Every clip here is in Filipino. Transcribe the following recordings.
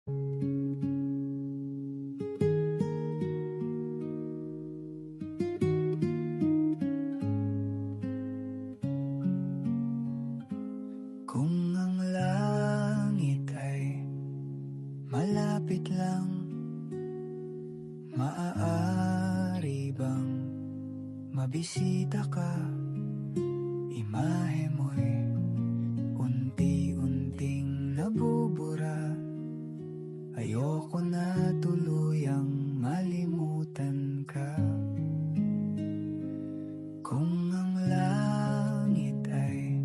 Kung ang langit ay malapit lang, maaari bang mabisita ka? Imahe mo'y unti-unting nabubura. Ayoko na tuluyang malimutan ka. Kung ang langit ay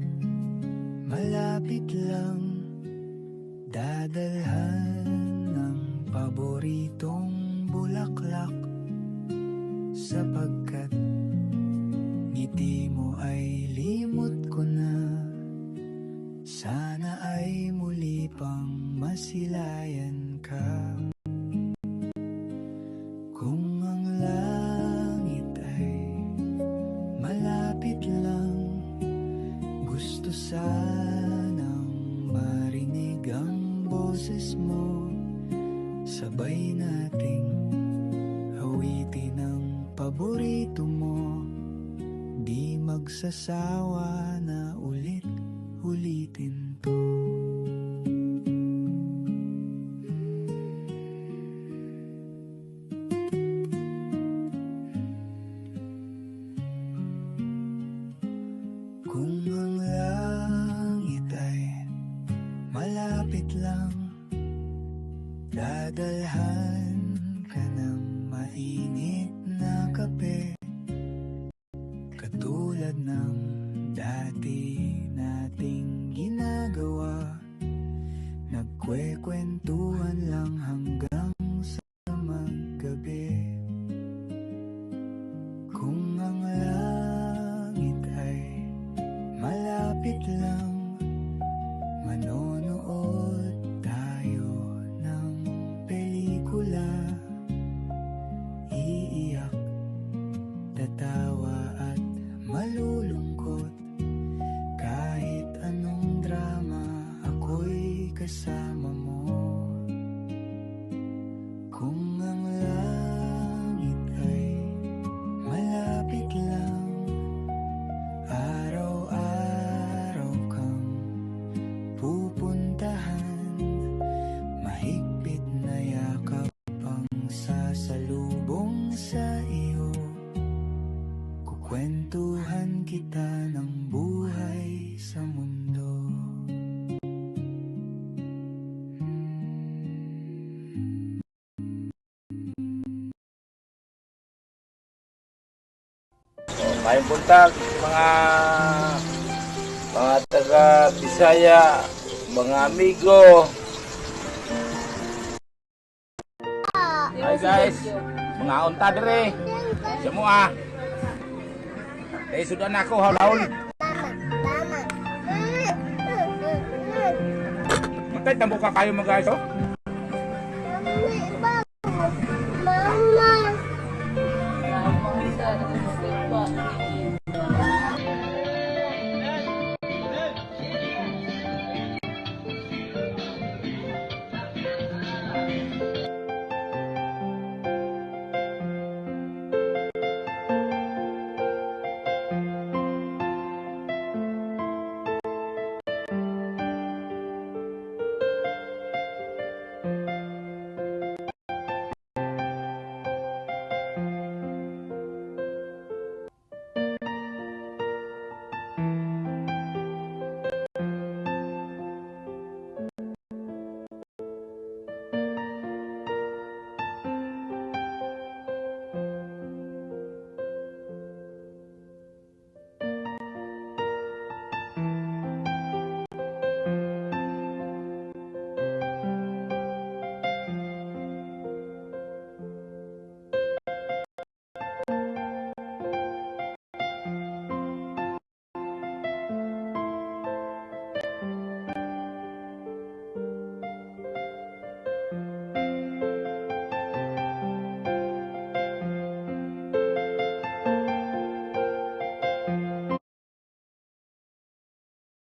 malapit lang, dadalhan ng paboritong bulaklak, sapagkat ngiti mo ay limot ko na. Sana ay muli pang masilayan ka. Kung ang langit ay malapit lang, gusto sanang marinig ang boses mo. Sabay nating awitin ang paborito mo. Di magsasawa na ulit-ulitin to. Kung ang langit ay malapit lang, dadalhan ka ng mainit na kape, katulad ng dati nating ginagawa. Nagkwekwentuhan lang hanggang sa maggabi. Kung ang langit ay malapit lang, manonood tayo ng pelikula. Iiyak, tatawa at malulungkot. Kahit anong drama, ako'y kasama mo. Kung ang langit ay malapit lang, araw-araw kang pupuntahan. Mahigpit na yakap ang sasalubong sa iyo. Kukwentuhan kita ng buhay sa mundo. Mayong buntag mga taga Bisaya, mga amigo. Hi guys, mga unta dire. Semua. Sudah na ako haul-haul. Matay tambo ka kayo mga guys, oh.